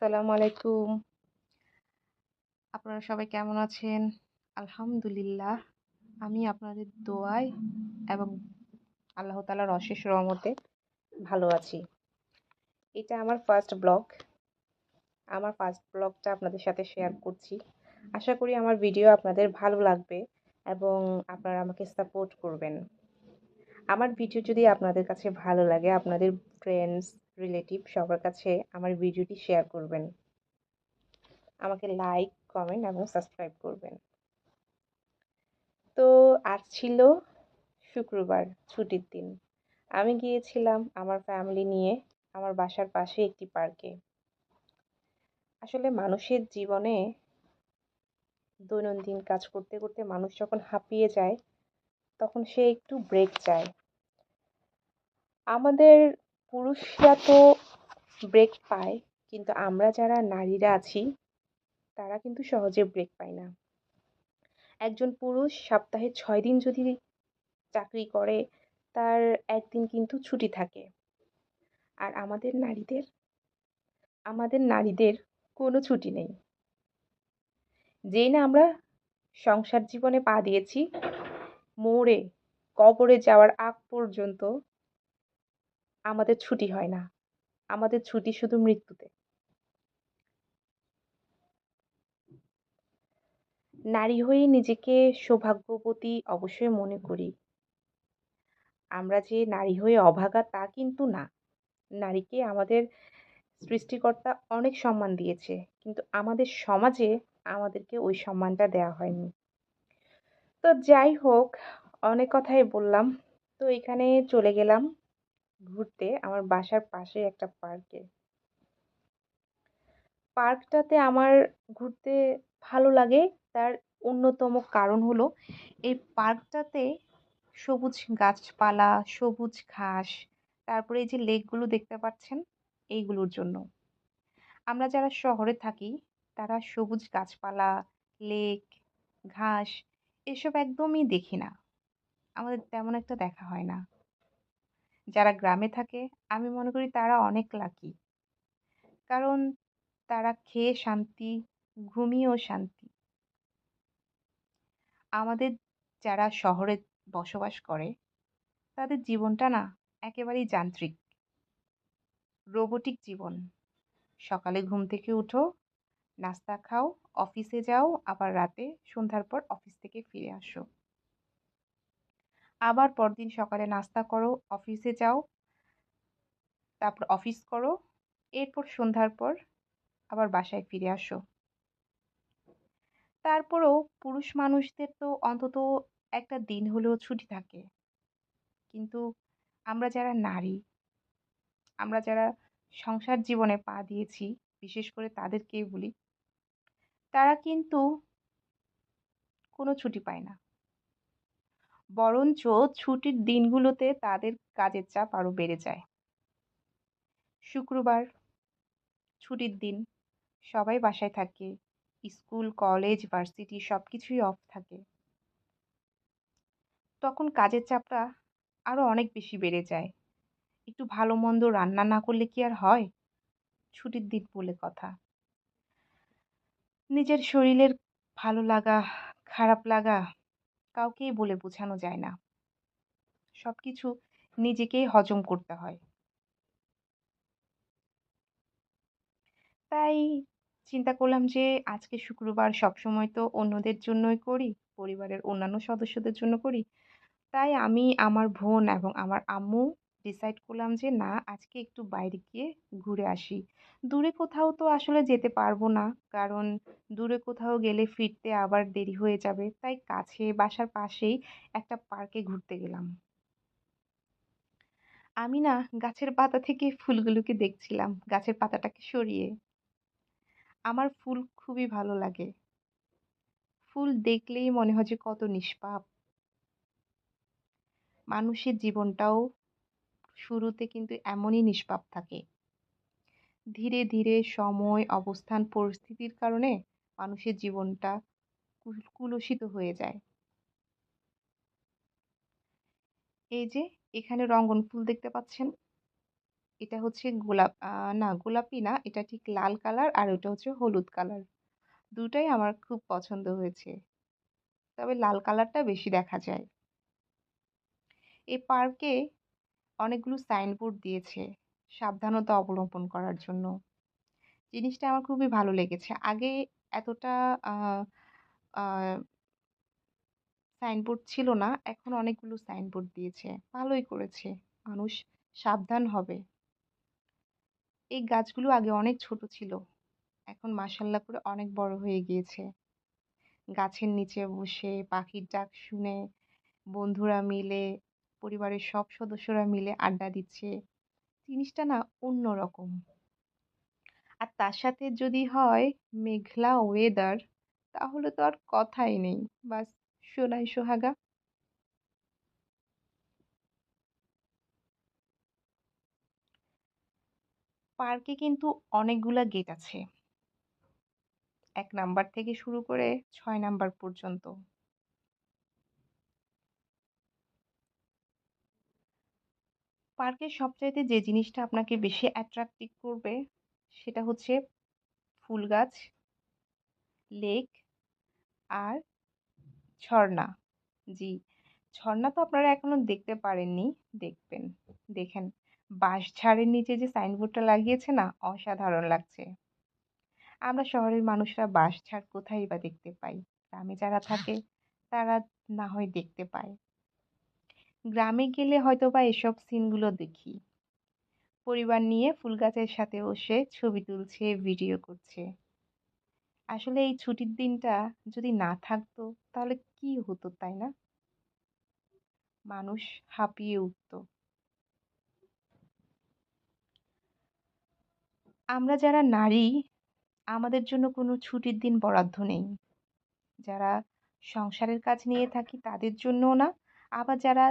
আসসালামু আলাইকুম। আপনারা সবাই কেমন আছেন? আলহামদুলিল্লাহ। আমি আপনাদের দোয়ায় এবং আল্লাহ তাআলার অশেষ রহমতে ভালো আছি। এটা আমার ফার্স্ট ব্লগ। আমার ফার্স্ট ব্লগটা আপনাদের সাথে শেয়ার করছি। আশা করি আমার ভিডিও আপনাদের ভালো লাগবে এবং আপনারা আমাকে সাপোর্ট করবেন। আমার ভিডিও যদি আপনাদের কাছে ভালো লাগে, আপনাদের ফ্রেন্ডস, রিলেটিভ সবার কাছে আমার ভিডিওটি শেয়ার করবেন। আমাকে লাইক, কমেন্ট এবং সাবস্ক্রাইব করবেন। তো আজ ছিল শুক্রবার, ছুটির দিন। আমি গিয়েছিলাম আমার ফ্যামিলি নিয়ে আমার বাসার পাশে একটি পার্কে। আসলে মানুষের জীবনে দৈনন্দিন কাজ করতে করতে মানুষ যখন হাঁপিয়ে যায়, তখন সে একটু ব্রেক চায়। আমাদের পুরুষরা তো ব্রেক পায়, কিন্তু আমরা যারা নারীরা আছি তারা কিন্তু সহজে ব্রেক পাই না। একজন পুরুষ সপ্তাহে ৬ দিন যদি চাকরি করে, তার ১ দিন কিন্তু ছুটি থাকে। আর আমাদের নারীদের কোনো ছুটি নেই। যেই না আমরা সংসার জীবনে পা দিয়েছি, মরে কবরে যাওয়ার আগ পর্যন্ত আমাদের ছুটি হয় না। আমাদের ছুটি শুধু মৃত্যুতে। নারী হয়ে নিজেকে সৌভাগ্যবতী অবশ্যই মনে করি। আমরা যে নারী হয়ে অভাগা তা কিন্তু না। নারীকে আমাদের সৃষ্টিকর্তা অনেক সম্মান দিয়েছে। কিন্তু আমাদের সমাজে আমাদেরকে ওই সম্মানটা দেওয়া হয়নি। তো যাই হোক, অনেক কথাই বললাম। তো এখানে চলে গেলাম ঘুরতে আমার বাসার পাশে একটা পার্কে। পার্কটাতে আমার ঘুরতে ভালো লাগে। তার অন্যতম কারণ হলো এই পার্কটাতে সবুজ গাছপালা, সবুজ ঘাস, তারপরে এই যে লেকগুলো দেখতে পাচ্ছেন, এইগুলোর জন্য। আমরা যারা শহরে থাকি তারা সবুজ গাছপালা, লেক, ঘাস এসব একদমই দেখি না। আমাদের তেমন একটা দেখা হয় না। যারা গ্রামে থাকে আমি মনে করি তারা অনেক লাকি। কারণ তারা খেয়ে শান্তি, ঘুমিয়েও শান্তি। আমাদের যারা শহরে বসবাস করে তাদের জীবনটা না একেবারেই যান্ত্রিক, রোবটিক জীবন। সকালে ঘুম থেকে উঠো, নাস্তা খাও, অফিসে যাও, আবার রাতে সন্ধ্যার পর অফিস থেকে ফিরে আসো। আবার পরদিন সকালে নাস্তা করো, অফিসে যাও, তারপর অফিস করো, এরপর সন্ধ্যার পর আবার বাসায় ফিরে আসো। তারপরেও পুরুষ মানুষদের তো অন্তত একটা দিন হলেও ছুটি থাকে। কিন্তু আমরা যারা নারী, আমরা যারা সংসার জীবনে পা দিয়েছি, বিশেষ করে তাদেরকেই বলি, তারা কিন্তু কোনো ছুটি পায় না। বরঞ্চ ছুটির দিনগুলোতে তাদের কাজের চাপ আরো বেড়ে যায়। শুক্রবার ছুটির দিন, সবাই বাসায় থাকে। স্কুল, কলেজ, ভার্সিটি সবকিছুই অফ থাকে। তখন কাজের চাপটা আরো অনেক বেশি বেড়ে যায়। একটু ভালো মন্দ রান্না না করলে কি আর হয়? ছুটির দিন বলে কথা। নিজের শরীরের ভালো লাগা, খারাপ লাগা কাউকেই বলে বোঝানো যায় না। সবকিছু নিজেকেই হজম করতে হয়। তাই চিন্তা করলাম যে আজকে শুক্রবার, সবসময় তো অন্যদের জন্যই করি, পরিবারের অন্যান্য সদস্যদের জন্য করি। তাই আমি, আমার বোন এবং আমার আম্মু ডিসাইড করলাম যে না, আজকে একটু বাইরে গিয়ে ঘুরে আসি। দূরে কোথাও তো আসলে যেতে পারবো না, কারণ দূরে কোথাও গেলে ফিরতে আবার দেরি হয়ে যাবে। তাই কাছে বাসার পাশেই একটা পার্কে ঘুরতে গেলাম। আমি না গাছের পাতা থেকে ফুলগুলোকে দেখছিলাম, গাছের পাতাটাকে সরিয়ে। আমার ফুল খুবই ভালো লাগে। ফুল দেখলেই মনে হয় যে কত নিষ্পাপ। মানুষের জীবনটাও শুরুতে কিন্তু এমনই নিষ্পাপ থাকে। ধীরে ধীরে সময়, অবস্থান, পরিস্থিতির কারণে মানুষের জীবনটা কুলসিত হয়ে যায়। এই যে এখানে রঙ্গন ফুল দেখতে পাচ্ছেন, এটা হচ্ছে গোলাপ না গোলাপি না, এটা ঠিক লাল কালার আর ওটা হচ্ছে হলুদ কালার। দুটাই আমার খুব পছন্দ হয়েছে। তবে লাল কালারটা বেশি দেখা যায়। এই পার্কে অনেকগুলো সাইনবোর্ড দিয়েছে সাবধানতা অবলম্বন করার জন্য। জিনিসটা আমার খুবই ভালো লেগেছে। আগে এতটা আ আ সাইনবোর্ড ছিল না। এখন অনেকগুলো সাইনবোর্ড দিয়েছে। ভালোই করেছে। মানুষ সাবধান হবে। এই গাছগুলো আগে অনেক ছোট ছিল। এখন মাশাআল্লাহ করে অনেক বড় হয়ে গিয়েছে। গাছের নিচে বসে পাখির ডাক শুনে বন্ধুরা মিলে, পরিবারের সব সদস্যরা মিলে আড্ডা দিচ্ছে। জিনিসটা না অন্যরকম। আর তার সাথে যদি হয় মেঘলা ওয়েদার, তাহলে তো আর কথাই নেই। বাস সোনাই সোহাগা। পার্কে কিন্তু অনেকগুলা গেট আছে। ১ নাম্বার থেকে শুরু করে ৬ নাম্বার পর্যন্ত। পার্কের সবচাইতে যে জিনিসটা আপনাকে বেশি অ্যাট্রাক্টিভ করবে সেটা হচ্ছে ফুল গাছ, লেক আর ঝর্ণা। জি, ঝর্ণা তো আপনারা এখনো দেখতে পারেননি, দেখবেন। দেখেন, বাঁশঝাড়ের নিচে যে সাইনবোর্ডটা লাগিয়েছে না, অসাধারণ লাগছে। আমরা শহরের মানুষরা বাঁশঝাড় কোথায় বা দেখতে পাই? গ্রামে যারা থাকে তারা না হয় দেখতে পায়। গ্রামে গেলে হয়তোবা এসব সিনগুলো দেখি। পরিবার নিয়ে ফুল গাছের সাথে বসে ছবি তুলছে, ভিডিও করছে। আসলে এই ছুটির দিনটা যদি না থাকতো তাহলে কি হতো, তাই না? মানুষ হাঁপিয়ে উঠতো। আমরা যারা নারী, আমাদের জন্য কোনো ছুটির দিন বরাদ্দ নেই। যারা সংসারের কাজ নিয়ে থাকি তাদের জন্যও না, আবার যারা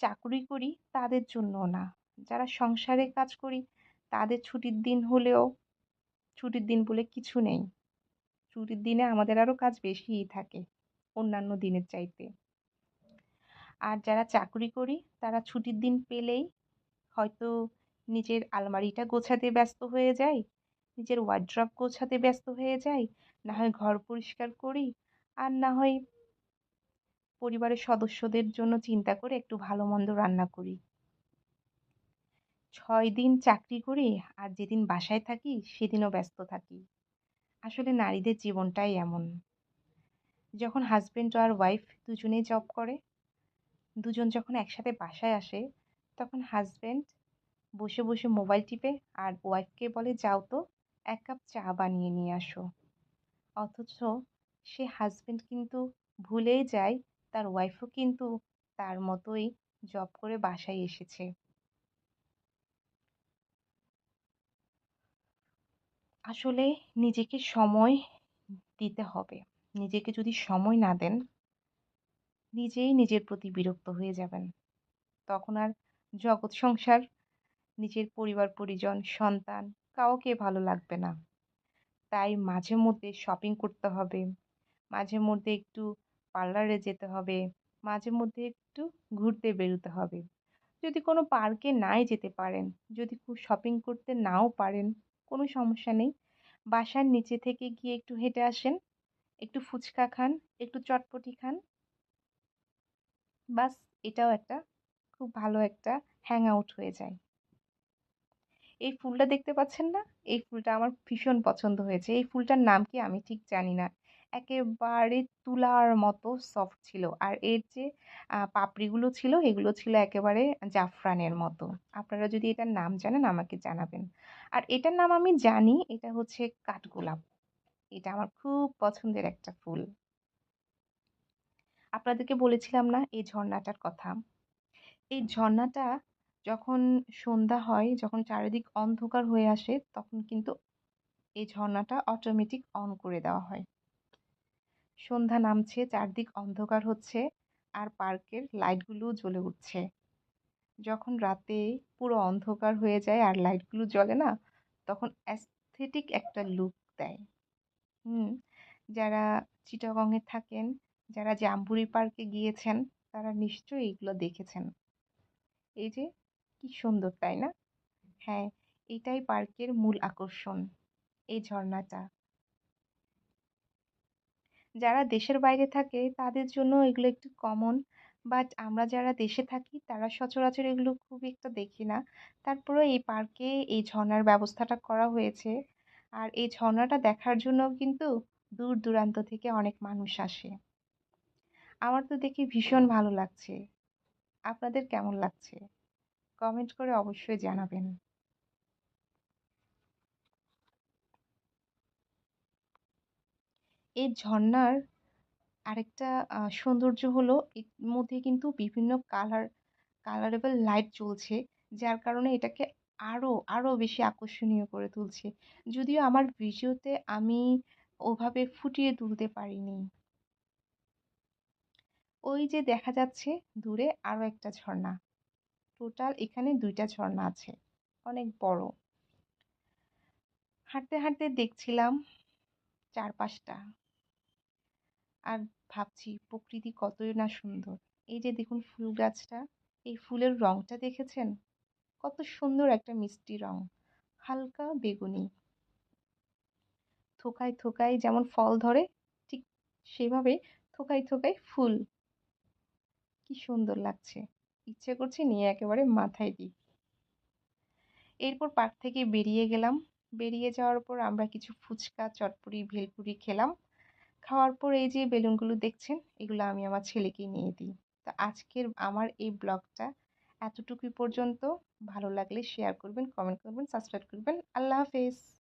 চাকুরি করি তাদের জন্যও না। যারা সংসারে কাজ করি তাদের ছুটির দিন হলেও ছুটির দিন বলে কিছু নেই। ছুটির দিনে আমাদের আরো কাজ বেশিই থাকে অন্যান্য দিনের চাইতে। আর যারা চাকরি করি তারা ছুটির দিন পেলেই হয়তো নিজের আলমারিটা গোছাতে ব্যস্ত হয়ে যাই, নিজের ওয়ারড্রব গোছাতে ব্যস্ত হয়ে যাই, না হয় ঘর পরিষ্কার করি, আর না হয় পরিবারের সদস্যদের জন্য চিন্তা করে একটু ভালো মন্দ রান্না করি। ৬ দিন চাকরি করি আর যেদিন বাসায় থাকি সেদিনও ব্যস্ত থাকি। আসলে নারীদের জীবনটাই এমন। যখন হাজবেন্ড আর ওয়াইফ দুজনেই জব করে, দুজন যখন একসাথে বাসায় আসে, তখন হাজবেন্ড বসে বসে মোবাইল টিপে আর ওয়াইফকে বলে যাও তো ১ কাপ চা বানিয়ে নিয়ে আসো। অথচ সে হাজবেন্ড কিন্তু ভুলেই যায় তার ওয়াইফও কিন্তু তার মতোই জব করে বাসায় এসেছে। আসলে নিজেকে সময় দিতে হবে। নিজেকে যদি সময় না দেন, নিজেই নিজের প্রতি বিরক্ত হয়ে যাবেন। তখন আর জগৎ সংসার, নিজের পরিবার পরিজন, সন্তান কাউকে ভালো লাগবে না। তাই মাঝে মধ্যে শপিং করতে হবে, মাঝে মধ্যে একটু পার্লারে যেতে হবে, মাঝে মধ্যে একটু ঘুরতে বেরোতে হবে। যদি কোনো পার্কে নাই যেতে পারেন, যদি খুব শপিং করতে নাও পারেন, কোনো সমস্যা নেই। বাসার নিচে থেকে গিয়ে একটু হেঁটে আসেন, একটু ফুচকা খান, একটু চটপটি খান। বাস, এটাও একটা খুব ভালো একটা হ্যাং আউট হয়ে যায়। এই ফুলটা দেখতে পাচ্ছেন না? এই ফুলটা আমার ভীষণ পছন্দ হয়েছে। এই ফুলটার নাম কি আমি ঠিক জানি না। একেবারে তুলার মতো সফট ছিল। আর এর যে পাপড়িগুলো ছিল এগুলো ছিল একেবারে জাফরানের মতো। আপনারা যদি এটার নাম জানেন আমাকে জানাবেন। আর এটার নাম আমি জানি, এটা হচ্ছে কাঠগোলাপ। এটা আমার খুব পছন্দের একটা ফুল। আপনাদেরকে বলেছিলাম না এই ঝর্ণাটার কথা। এই ঝর্ণাটা যখন সন্ধ্যা হয়, যখন চারিদিক অন্ধকার হয়ে আসে, তখন কিন্তু এই ঝর্ণাটা অটোমেটিক অন করে দেওয়া হয়। সন্ধ্যা নামছে, চারদিক অন্ধকার হচ্ছে, আর পার্কের লাইটগুলোও জ্বলে উঠছে। যখন রাতে পুরো অন্ধকার হয়ে যায় আর লাইটগুলো জ্বলে না, তখন অ্যাস্থেটিক একটা লুক দেয়। হুম, যারা চিটাগংয়ে থাকেন, যারা জাম্বুরি পার্কে গিয়েছেন, তারা নিশ্চয়ই এগুলো দেখেছেন। এই যে কি সুন্দর, তাই না? হ্যাঁ, এটাই পার্কের মূল আকর্ষণ, এই ঝর্ণাটা। যারা দেশের বাইরে থাকে তাদের জন্য এগুলো একটু কমন, বাট আমরা যারা দেশে থাকি তারা সচরাচর এগুলো খুব একটা দেখি না। তারপরেও এই পার্কে এই ঝর্ণার ব্যবস্থাটা করা হয়েছে। আর এই ঝর্ণাটা দেখার জন্য কিন্তু দূর দূরান্ত থেকে অনেক মানুষ আসে। আমার তো দেখে ভীষণ ভালো লাগছে। আপনাদের কেমন লাগছে? কমেন্ট করে অবশ্যই জানাবেন। এই ঝর্ণার আরেকটা সৌন্দর্য হলো এর মধ্যে কিন্তু বিভিন্ন কালারেবল লাইট জ্বলছে, যার কারণে এটাকে আরো বেশি আকর্ষণীয় করে তুলছে। যদিও আমার ভিডিওতে আমি ওভাবে ফুটিয়ে তুলতে পারিনি। ওই যে দেখা যাচ্ছে দূরে আরো একটা ঝর্ণা। টোটাল এখানে 2টা ঝর্ণা আছে, অনেক বড়। হাঁটতে হাঁটতে দেখছিলাম চারপাশটা, আর ভাবছি প্রকৃতি কতই না সুন্দর। এই যে দেখুন ফুল গাছটা, এই ফুলের রংটা দেখেছেন? কত সুন্দর একটা মিষ্টি রং, হালকা বেগুনি। থোকায় থোকায় যেমন ফল ধরে, ঠিক সেভাবে থোকায় থোকায় ফুল। কি সুন্দর লাগছে, ইচ্ছে করছে নিয়ে একেবারে মাথায় দিই। এরপর পার্ক থেকে বেরিয়ে গেলাম। বেরিয়ে যাওয়ার পর আমরা কিছু ফুচকা, চটপটি, ভেলপুরি খেলাম। খাওয়ার পর এই যে বেলুনগুলো দেখছেন, এগুলো আমি আমার ছেলেকে নিয়ে দিই। তো আজকের আমার এই ব্লগটা এতটুকুই পর্যন্ত। ভালো লাগলে শেয়ার করবেন, কমেন্ট করবেন, সাবস্ক্রাইব করবেন। আল্লাহ হাফেজ।